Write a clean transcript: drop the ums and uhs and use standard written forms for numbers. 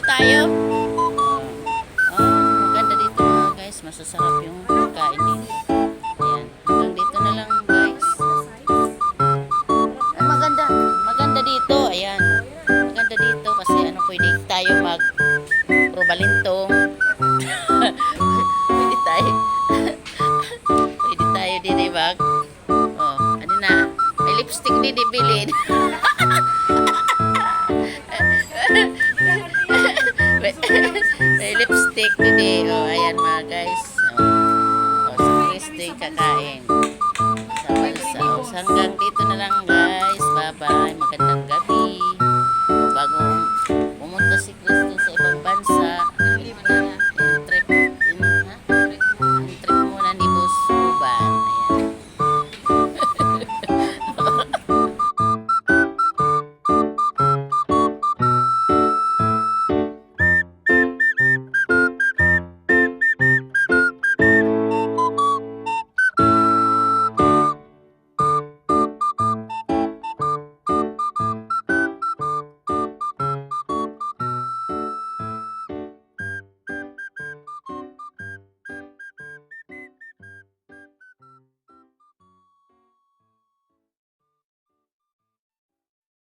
tayo. Maganda dito mga guys. Masasarap yung kain dito. Ayan. Hanggang dito na lang guys. Ay, maganda. Maganda dito. Ayan. Maganda dito kasi ano, pwede tayo mag-probalintong. Pwede tayo. Pwede tayo din eh mag. Oh, ano na. May lipstick din ibilin. May lipstick din. Oh, ayan mga guys. Oh, sa lipstick kakain. Sa balsa. Oh, hanggang dito na lang guys. Bye-bye. Magandang gabi.